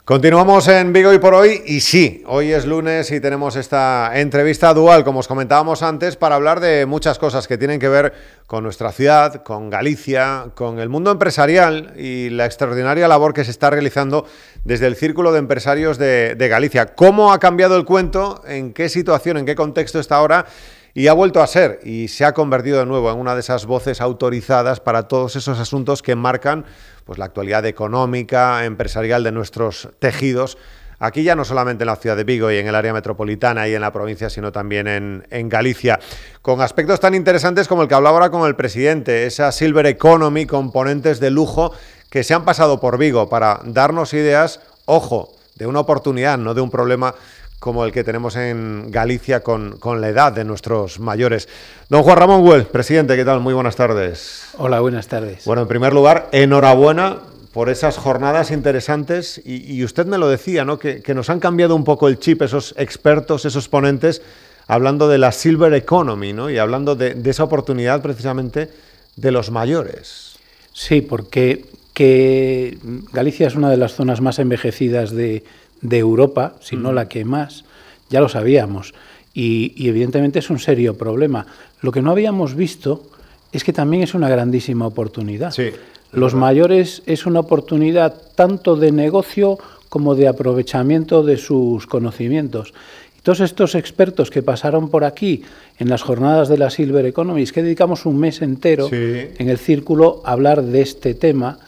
Continuamos en Vigo Hoy por Hoy y sí, hoy es lunes y tenemos esta entrevista dual, como os comentábamos antes, para hablar de muchas cosas que tienen que ver con nuestra ciudad, con Galicia, con el mundo empresarial y la extraordinaria labor que se está realizando desde el Círculo de Empresarios de Galicia. ¿Cómo ha cambiado el cuento? ¿En qué situación, en qué contexto está ahora? Y ha vuelto a ser y se ha convertido de nuevo en una de esas voces autorizadas para todos esos asuntos que marcan pues la actualidad económica, empresarial de nuestros tejidos, aquí ya no solamente en la ciudad de Vigo y en el área metropolitana y en la provincia, sino también en Galicia, con aspectos tan interesantes como el que hablaba ahora con el presidente, esa Silver Economy, componentes de lujo que se han pasado por Vigo para darnos ideas, ojo, de una oportunidad, no de un problema como el que tenemos en Galicia con la edad de nuestros mayores. Don Juan Ramón Güell, presidente, ¿qué tal? Muy buenas tardes. Hola, buenas tardes. Bueno, en primer lugar, enhorabuena por esas jornadas interesantes y usted me lo decía, ¿no? Que nos han cambiado un poco el chip esos expertos, esos ponentes, hablando de la Silver Economy, ¿no? Y hablando de esa oportunidad precisamente de los mayores. Sí, porque que Galicia es una de las zonas más envejecidas de Europa, si no la que más, ya lo sabíamos, y evidentemente es un serio problema. Lo que no habíamos visto es que también es una grandísima oportunidad. Sí, los mayores es una oportunidad tanto de negocio como de aprovechamiento de sus conocimientos. Y todos estos expertos que pasaron por aquí en las jornadas de la Silver Economy, es que dedicamos un mes entero en el círculo a hablar de este tema,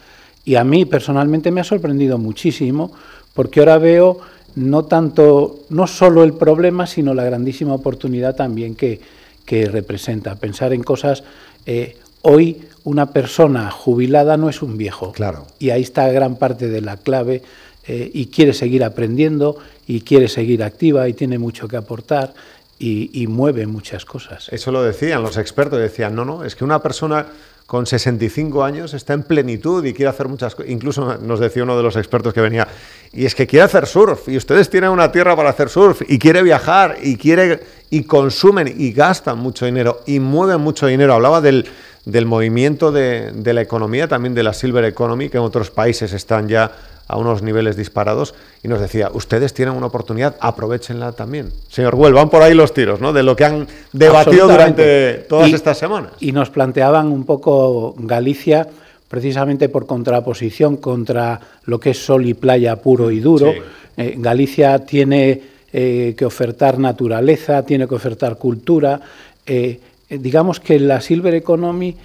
y a mí personalmente me ha sorprendido muchísimo, porque ahora veo no solo el problema, sino la grandísima oportunidad también que representa. Pensar en cosas, hoy una persona jubilada no es un viejo. Claro. Y ahí está gran parte de la clave, y quiere seguir aprendiendo, y quiere seguir activa, y tiene mucho que aportar, y mueve muchas cosas. Eso lo decían los expertos, decían, no, es que una persona con 65 años está en plenitud y quiere hacer muchas cosas. Incluso nos decía uno de los expertos que venía, y es que quiere hacer surf, y ustedes tienen una tierra para hacer surf, y quiere viajar, y consumen y gastan mucho dinero, y mueven mucho dinero. Hablaba del movimiento de la economía, también de la Silver Economy, que en otros países están ya a unos niveles disparados, y nos decía, ustedes tienen una oportunidad, aprovéchenla también. Señor Güell, van por ahí los tiros, ¿no?, de lo que han debatido durante todas estas semanas. Y nos planteaban un poco Galicia, precisamente por contraposición contra lo que es sol y playa puro y duro. Sí. Galicia tiene que ofertar naturaleza, tiene que ofertar cultura. Digamos que la Silver Economy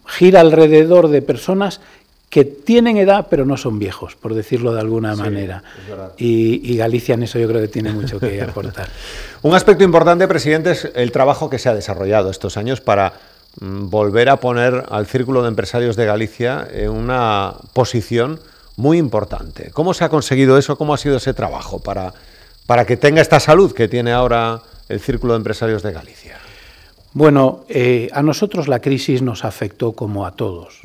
gira alrededor de personas que tienen edad pero no son viejos, por decirlo de alguna manera. Y Galicia en eso yo creo que tiene mucho que aportar. Un aspecto importante, presidente, es el trabajo que se ha desarrollado estos años para volver a poner al Círculo de Empresarios de Galicia en una posición muy importante. ¿Cómo se ha conseguido eso? ¿Cómo ha sido ese trabajo para que tenga esta salud que tiene ahora el Círculo de Empresarios de Galicia? Bueno, a nosotros la crisis nos afectó como a todos.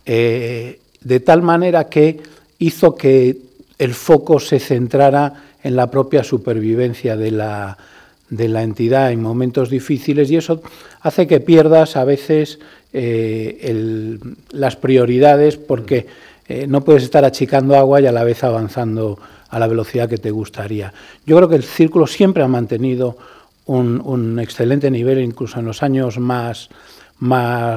De tal manera que hizo que el foco se centrara en la propia supervivencia de la entidad en momentos difíciles, y eso hace que pierdas a veces las prioridades, porque no puedes estar achicando agua y a la vez avanzando a la velocidad que te gustaría. Yo creo que el Círculo siempre ha mantenido un excelente nivel, incluso en los años más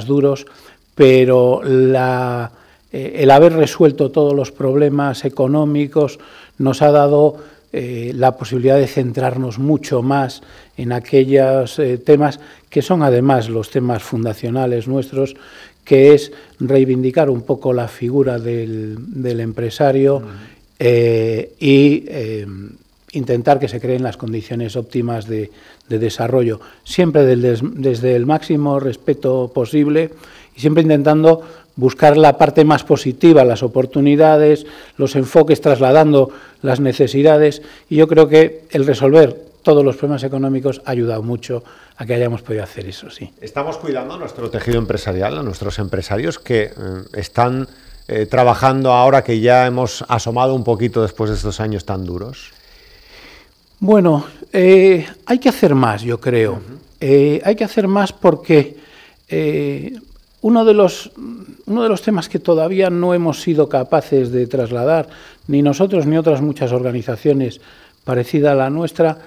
duros, pero el haber resuelto todos los problemas económicos nos ha dado la posibilidad de centrarnos mucho más en aquellos temas que son además los temas fundacionales nuestros, que es reivindicar un poco la figura del empresario y intentar que se creen las condiciones óptimas de desarrollo, siempre desde el máximo respeto posible, y siempre intentando buscar la parte más positiva, las oportunidades, los enfoques, trasladando las necesidades, y yo creo que el resolver todos los problemas económicos ha ayudado mucho a que hayamos podido hacer eso, sí. Estamos cuidando nuestro tejido empresarial, a nuestros empresarios que están trabajando ahora que ya hemos asomado un poquito después de estos años tan duros. Bueno, hay que hacer más, yo creo. Hay que hacer más porque uno de los temas que todavía no hemos sido capaces de trasladar, ni nosotros ni otras muchas organizaciones parecidas a la nuestra,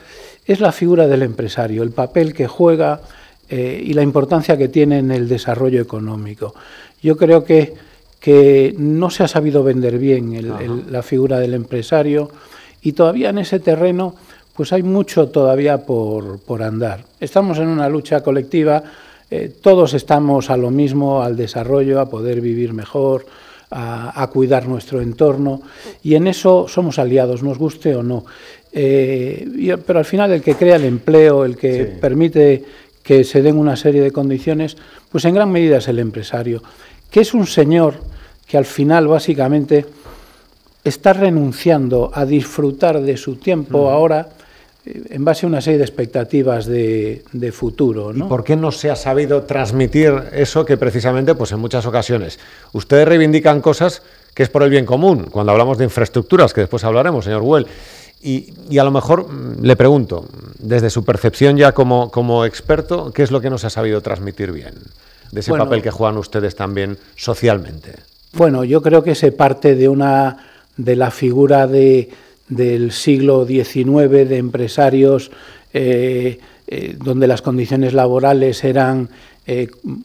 es la figura del empresario, el papel que juega y la importancia que tiene en el desarrollo económico. Yo creo que no se ha sabido vender bien la figura del empresario, y todavía en ese terreno pues hay mucho todavía por andar. Estamos en una lucha colectiva, todos estamos a lo mismo, al desarrollo, a poder vivir mejor, a cuidar nuestro entorno, y en eso somos aliados, nos guste o no. Pero al final el que crea el empleo, el que permite que se den una serie de condiciones, pues en gran medida es el empresario, que es un señor que al final básicamente está renunciando a disfrutar de su tiempo ahora en base a una serie de expectativas de futuro, ¿no? ¿Y por qué no se ha sabido transmitir eso que precisamente, pues en muchas ocasiones, ustedes reivindican cosas que es por el bien común, cuando hablamos de infraestructuras, que después hablaremos, señor Güell, y a lo mejor le pregunto, desde su percepción ya como experto, ¿qué es lo que no se ha sabido transmitir bien de ese papel que juegan ustedes también socialmente? Bueno, yo creo que se parte de la figura del siglo XIX, de empresarios donde las condiciones laborales eran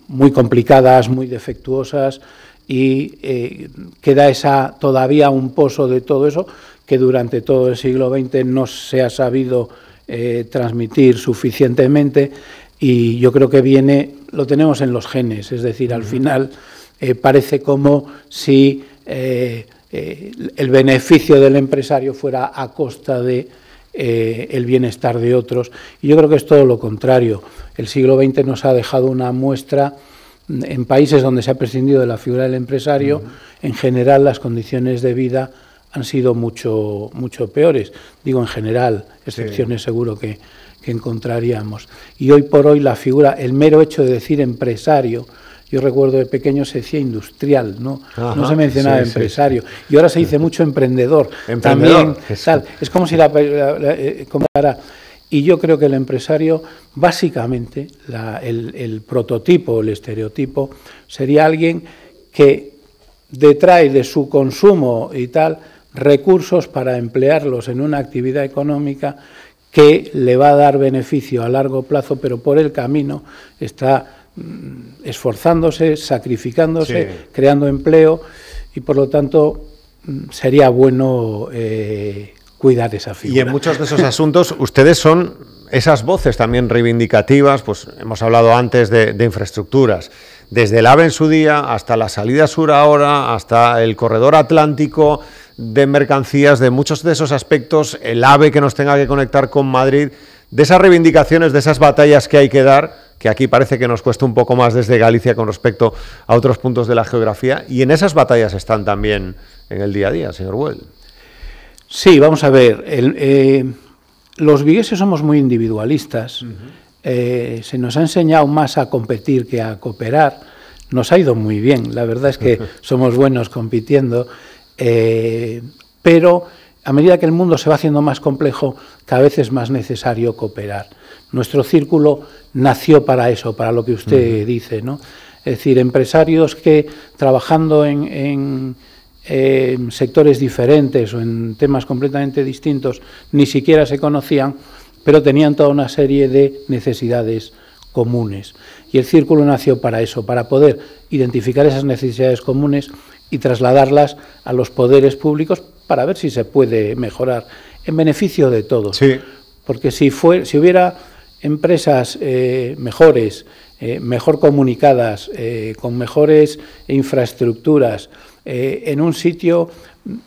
muy complicadas, muy defectuosas, y queda todavía un pozo de todo eso que durante todo el siglo XX no se ha sabido transmitir suficientemente, y yo creo que lo tenemos en los genes, es decir, al final parece como si el beneficio del empresario fuera a costa de el bienestar de otros, y yo creo que es todo lo contrario. El siglo XX nos ha dejado una muestra. En países donde se ha prescindido de la figura del empresario, en general las condiciones de vida han sido mucho peores. Digo en general, excepciones seguro que encontraríamos. Y hoy por hoy la figura, el mero hecho de decir empresario, yo recuerdo de pequeño se decía industrial, no se mencionaba empresario. Y ahora se dice mucho emprendedor. También, tal. Es como si y yo creo que el empresario, básicamente, el prototipo, el estereotipo, sería alguien que detrae de su consumo y tal recursos para emplearlos en una actividad económica que le va a dar beneficio a largo plazo, pero por el camino está esforzándose, sacrificándose, creando empleo, y por lo tanto sería bueno cuidar esa figura. Y en muchos de esos asuntos ustedes son esas voces también reivindicativas, pues hemos hablado antes de infraestructuras, desde el AVE en su día hasta la salida sur ahora, hasta el corredor atlántico de mercancías, de muchos de esos aspectos, el AVE que nos tenga que conectar con Madrid, de esas reivindicaciones, de esas batallas que hay que dar, que aquí parece que nos cuesta un poco más desde Galicia con respecto a otros puntos de la geografía, y en esas batallas están también en el día a día, señor Güell. Sí, vamos a ver, los vigueses somos muy individualistas, se nos ha enseñado más a competir que a cooperar, nos ha ido muy bien, la verdad es que somos buenos compitiendo, pero a medida que el mundo se va haciendo más complejo, cada vez es más necesario cooperar. Nuestro círculo nació para eso, para lo que usted dice, ¿no? Es decir, empresarios que trabajando en sectores diferentes o en temas completamente distintos ni siquiera se conocían, pero tenían toda una serie de necesidades comunes. Y el círculo nació para eso, para poder identificar esas necesidades comunes y trasladarlas a los poderes públicos para ver si se puede mejorar en beneficio de todos. Sí. Porque si hubiera empresas mejores, mejor comunicadas, con mejores infraestructuras, en un sitio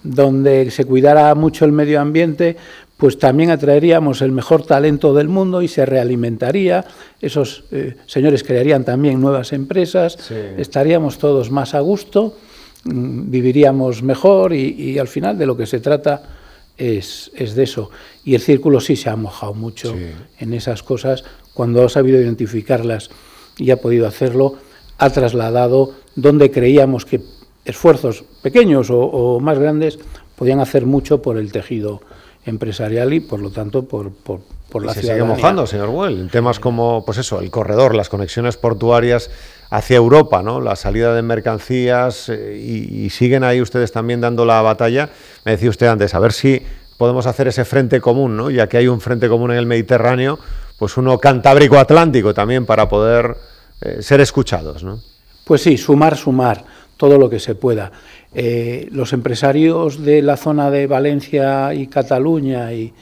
donde se cuidara mucho el medio ambiente, pues también atraeríamos el mejor talento del mundo y se realimentaría, esos señores crearían también nuevas empresas, estaríamos todos más a gusto, viviríamos mejor y al final de lo que se trata es de eso. Y el círculo sí se ha mojado mucho en esas cosas, cuando ha sabido identificarlas y ha podido hacerlo, ha trasladado donde creíamos que esfuerzos pequeños o más grandes podían hacer mucho por el tejido empresarial y, por lo tanto, por la ciudadanía. Se sigue mojando, señor Güell, en temas como, pues eso, el corredor, las conexiones portuarias hacia Europa, ¿no? La salida de mercancías, y siguen ahí ustedes también dando la batalla. Me decía usted antes, a ver si podemos hacer ese frente común, ¿no? Ya que hay un frente común en el Mediterráneo, pues uno cantábrico-atlántico también para poder ser escuchados, ¿no? Pues sí, sumar todo lo que se pueda. Los empresarios de la zona de Valencia y Cataluña y,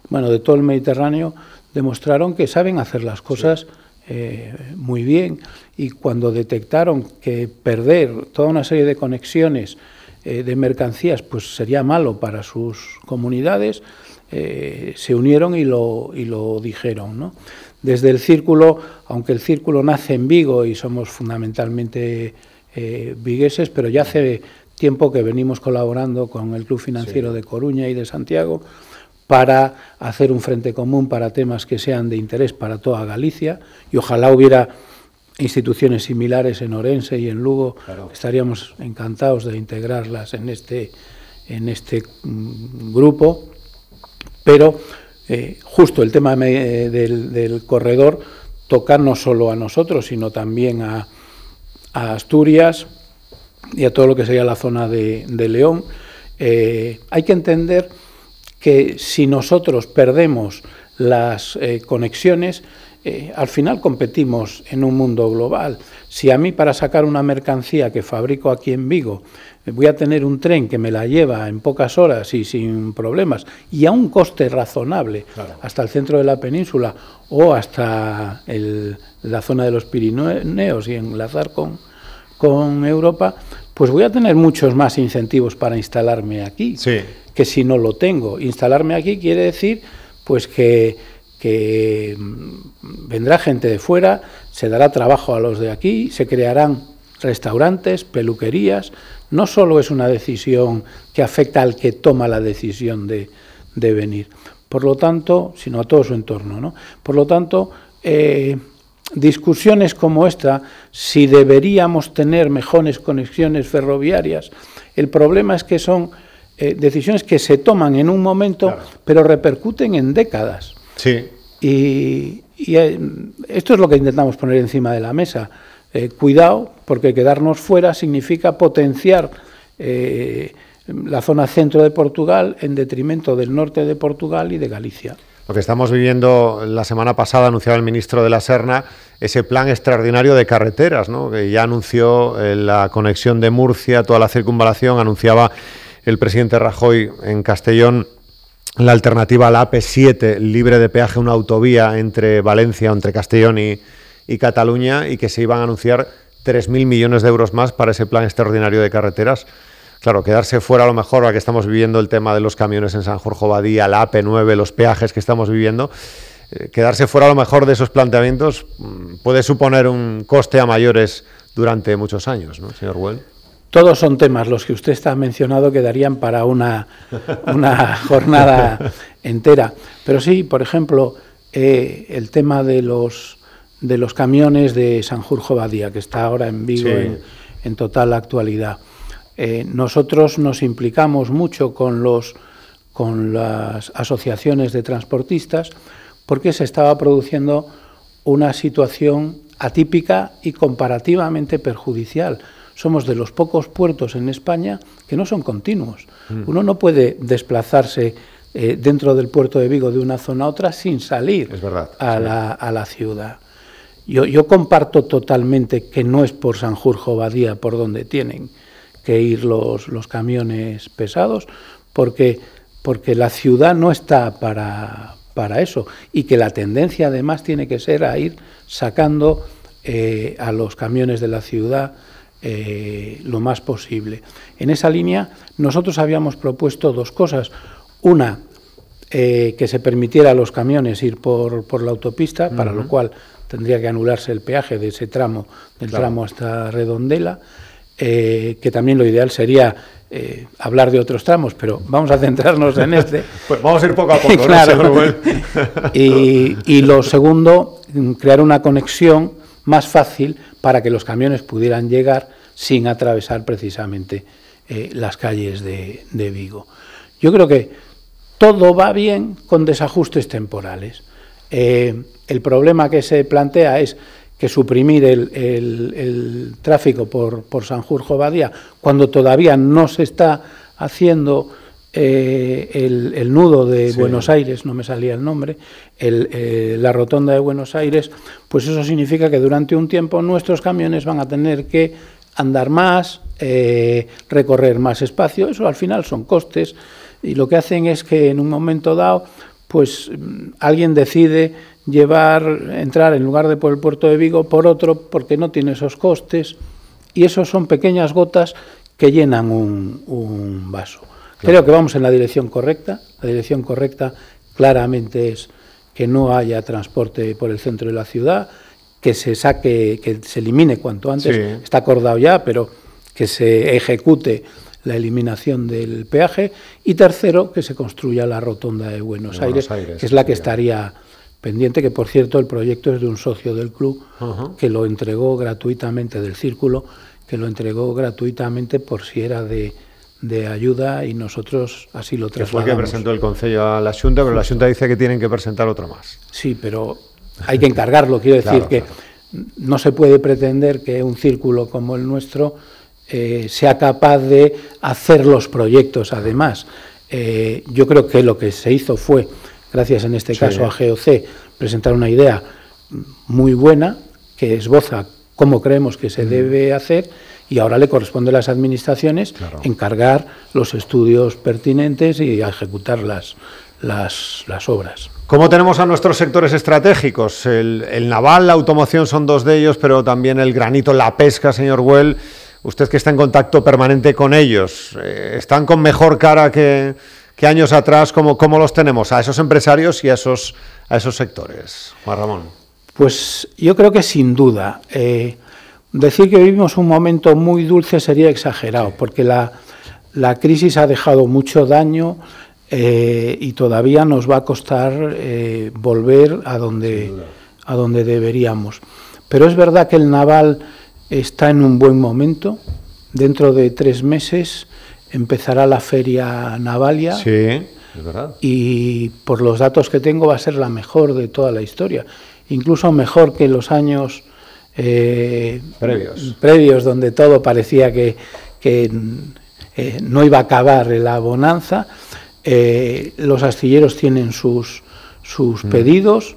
bueno, de todo el Mediterráneo demostraron que saben hacer las cosas muy bien, y cuando detectaron que perder toda una serie de conexiones de mercancías pues sería malo para sus comunidades, se unieron y lo dijeron, ¿no? Desde el Círculo, aunque el Círculo nace en Vigo y somos fundamentalmente vigueses, pero ya hace tiempo que venimos colaborando con el Club Financiero de Coruña y de Santiago para hacer un frente común para temas que sean de interés para toda Galicia, y ojalá hubiera instituciones similares en Orense y en Lugo. Claro. Estaríamos encantados de integrarlas en este grupo, pero justo el tema del corredor toca no solo a nosotros, sino también a Asturias y a todo lo que sería la zona de León. Hay que entender que si nosotros perdemos las conexiones, al final competimos en un mundo global. Si a mí, para sacar una mercancía que fabrico aquí en Vigo, voy a tener un tren que me la lleva en pocas horas y sin problemas y a un coste razonable, claro, hasta el centro de la península o hasta la zona de los Pirineos y enlazar con Europa, pues voy a tener muchos más incentivos para instalarme aquí, sí, que si no lo tengo. Instalarme aquí quiere decir pues que vendrá gente de fuera, se dará trabajo a los de aquí, se crearán restaurantes, peluquerías. No solo es una decisión que afecta al que toma la decisión de venir, por lo tanto, sino a todo su entorno, ¿no? Por lo tanto, discusiones como esta, si deberíamos tener mejores conexiones ferroviarias, el problema es que son decisiones que se toman en un momento, claro, pero repercuten en décadas. Sí. Y esto es lo que intentamos poner encima de la mesa. Cuidado, porque quedarnos fuera significa potenciar la zona centro de Portugal en detrimento del norte de Portugal y de Galicia. Lo que estamos viviendo, la semana pasada anunciaba el ministro de la Serna ese plan extraordinario de carreteras, ¿no? Que ya anunció la conexión de Murcia, toda la circunvalación, anunciaba el presidente Rajoy en Castellón la alternativa a la AP7, libre de peaje, una autovía entre Valencia, entre Castellón y Cataluña, y que se iban a anunciar 3.000 millones de euros más para ese plan extraordinario de carreteras. Claro, quedarse fuera a lo mejor, ahora que estamos viviendo el tema de los camiones en Sanjurjo Badía, la AP9, los peajes que estamos viviendo, quedarse fuera a lo mejor de esos planteamientos puede suponer un coste a mayores durante muchos años, ¿no, señor Güell? Todos son temas, los que usted está mencionado quedarían para una jornada entera. Pero sí, por ejemplo, el tema de los camiones de Sanjurjo Badía, que está ahora en Vigo, sí, en total actualidad. Nosotros nos implicamos mucho con las asociaciones de transportistas porque se estaba produciendo una situación atípica y comparativamente perjudicial. Somos de los pocos puertos en España que no son continuos. Uno no puede desplazarse dentro del puerto de Vigo de una zona a otra sin salir a la ciudad. Yo comparto totalmente que no es por Sanjurjo Badía por donde tienen que ir los camiones pesados, porque la ciudad no está para eso, y que la tendencia además tiene que ser a ir sacando a los camiones de la ciudad lo más posible. En esa línea nosotros habíamos propuesto dos cosas. Una, que se permitiera a los camiones ir por la autopista, para lo cual tendría que anularse el peaje de ese tramo, del tramo hasta Redondela, que también lo ideal sería hablar de otros tramos, pero vamos a centrarnos en este. Pues vamos a ir poco a poco, claro, ¿no? Y lo segundo, crear una conexión más fácil para que los camiones pudieran llegar sin atravesar precisamente las calles de Vigo. Yo creo que todo va bien con desajustes temporales. El problema que se plantea es que suprimir el tráfico por Sanjurjo-Badía, cuando todavía no se está haciendo el nudo de Buenos Aires, no me salía el nombre, la rotonda de Buenos Aires, pues eso significa que durante un tiempo nuestros camiones van a tener que andar más, recorrer más espacio. Eso al final son costes, y lo que hacen es que en un momento dado pues alguien decide entrar en lugar de por el puerto de Vigo por otro, porque no tiene esos costes, y esos son pequeñas gotas que llenan un vaso. Claro. Creo que vamos en la dirección correcta. La dirección correcta claramente es que no haya transporte por el centro de la ciudad, que se elimine cuanto antes, está acordado ya, pero que se ejecute la eliminación del peaje, y tercero, que se construya la rotonda de Buenos Aires, que es la que estaría pendiente, que por cierto el proyecto es de un socio del club, que lo entregó gratuitamente, del círculo, que lo entregó gratuitamente por si era de ayuda, y nosotros así lo trasladamos. Que fue que presentó el Concello a la Xunta, pero la Xunta dice que tienen que presentar otro más. Sí, pero hay que encargarlo, quiero decir que no se puede pretender que un círculo como el nuestro sea capaz de hacer los proyectos. Además, yo creo que lo que se hizo fue, gracias en este caso a GOC, presentar una idea muy buena que esboza cómo creemos que se debe hacer, y ahora le corresponde a las administraciones encargar los estudios pertinentes y a ejecutar las obras. ¿Cómo tenemos a nuestros sectores estratégicos? El naval, la automoción son dos de ellos, pero también el granito, la pesca, señor Güell. Usted que está en contacto permanente con ellos, ¿están con mejor cara que años atrás? ¿Cómo los tenemos a esos empresarios y a esos sectores? Juan Ramón. Pues yo creo que sin duda. Decir que vivimos un momento muy dulce sería exagerado, porque la crisis ha dejado mucho daño y todavía nos va a costar volver a donde deberíamos. Pero es verdad que el naval está en un buen momento. Dentro de 3 meses empezará la feria Navalia. Sí, es verdad. Y por los datos que tengo va a ser la mejor de toda la historia. Incluso mejor que los años previos, donde todo parecía que no iba a acabar la bonanza. Los astilleros tienen sus pedidos.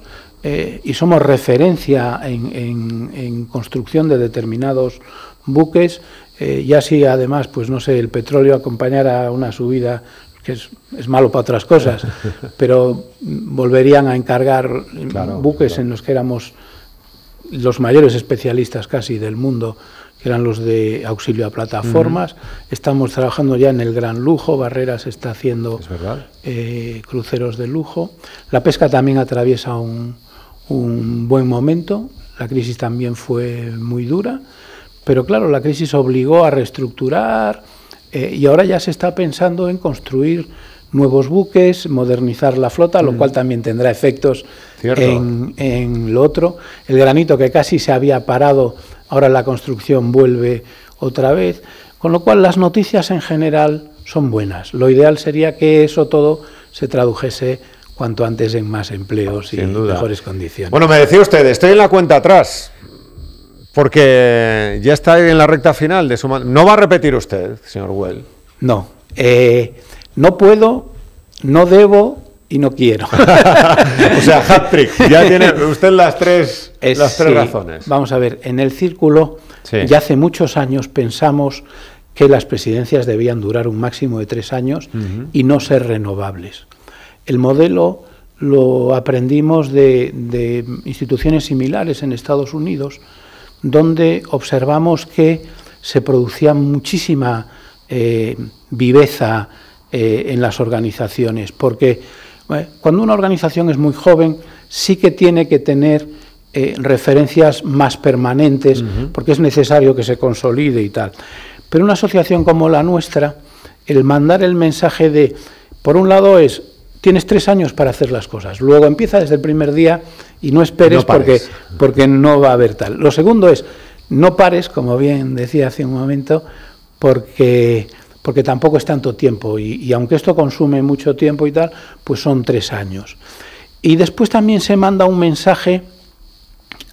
Y somos referencia en construcción de determinados buques, ya si además, pues no sé, el petróleo acompañara una subida, que es malo para otras cosas, pero volverían a encargar buques en los que éramos los mayores especialistas casi del mundo, que eran los de auxilio a plataformas. Estamos trabajando ya en el gran lujo, Barreras está haciendo cruceros de lujo. La pesca también atraviesa un buen momento. La crisis también fue muy dura, pero claro, la crisis obligó a reestructurar, y ahora ya se está pensando en construir nuevos buques, modernizar la flota, lo cual también tendrá efectos en lo otro. El granito, que casi se había parado, ahora la construcción vuelve otra vez, con lo cual las noticias en general son buenas. Lo ideal sería que eso todo se tradujese cuanto antes en más empleos y mejores condiciones. Bueno, me decía usted, estoy en la cuenta atrás, porque ya está en la recta final de su mandato. ¿No va a repetir usted, señor Güell? No, no puedo, no debo y no quiero. O sea, hat-trick, ya tiene usted las tres razones. Vamos a ver, en el círculo ya hace muchos años pensamos que las presidencias debían durar un máximo de 3 años y no ser renovables. El modelo lo aprendimos de instituciones similares en Estados Unidos, donde observamos que se producía muchísima viveza en las organizaciones, porque cuando una organización es muy joven sí que tiene que tener referencias más permanentes, porque es necesario que se consolide y tal. Pero una asociación como la nuestra, el mandar el mensaje de, por un lado es, tienes 3 años para hacer las cosas, luego empieza desde el primer día y no esperes porque no va a haber tal. Lo segundo es, no pares, como bien decía hace un momento, porque porque tampoco es tanto tiempo, y aunque esto consume mucho tiempo y tal, pues son 3 años. Y después también se manda un mensaje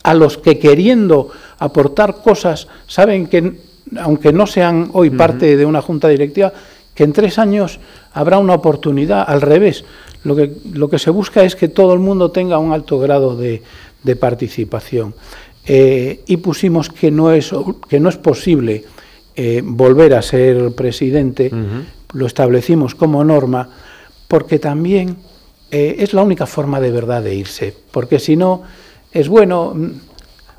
a los que, queriendo aportar cosas, saben que, aunque no sean hoy parte de una junta directiva, que en 3 años habrá una oportunidad. Al revés, lo que se busca es que todo el mundo tenga un alto grado de participación. Y pusimos que no es posible volver a ser presidente, lo establecimos como norma, porque también es la única forma de verdad de irse, porque si no, es bueno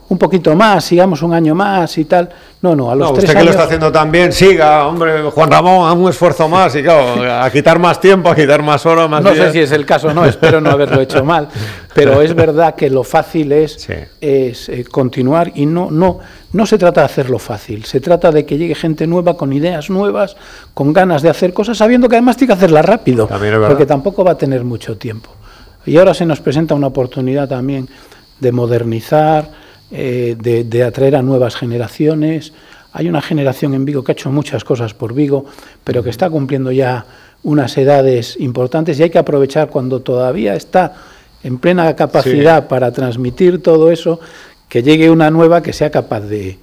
un poquito más, sigamos un año más y tal. No, a los 3 usted años... que lo está haciendo tan bien, siga, hombre, Juan Ramón, haz un esfuerzo más y claro, a quitar más tiempo, a quitar más horas, más días. No sé si es el caso, no, espero no haberlo hecho mal, pero es verdad que lo fácil es continuar, y no se trata de hacerlo fácil, se trata de que llegue gente nueva, con ideas nuevas, con ganas de hacer cosas, sabiendo que además tiene que hacerlas rápido, porque tampoco va a tener mucho tiempo. Y ahora se nos presenta una oportunidad también de modernizar, de atraer a nuevas generaciones. Hay una generación en Vigo que ha hecho muchas cosas por Vigo, pero que está cumpliendo ya unas edades importantes, y hay que aprovechar cuando todavía está en plena capacidad para transmitir todo eso, que llegue una nueva que sea capaz de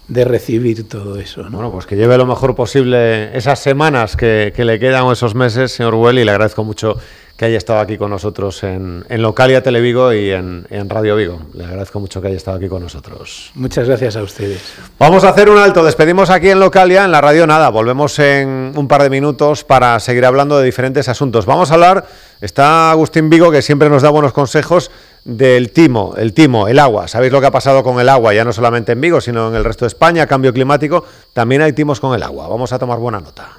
recibir todo eso, ¿no? Bueno, pues que lleve lo mejor posible esas semanas que le quedan, o esos meses, señor Güell, y le agradezco mucho que haya estado aquí con nosotros en Localia Televigo y en Radio Vigo. Le agradezco mucho que haya estado aquí con nosotros. Muchas gracias a ustedes. Vamos a hacer un alto, despedimos aquí en Localia, en la radio nada, volvemos en un par de minutos para seguir hablando de diferentes asuntos. Vamos a hablar, está Agustín Vigo, que siempre nos da buenos consejos, del timo, el agua. ¿Sabéis lo que ha pasado con el agua? Ya no solamente en Vigo, sino en el resto de España, cambio climático, también hay timos con el agua. Vamos a tomar buena nota.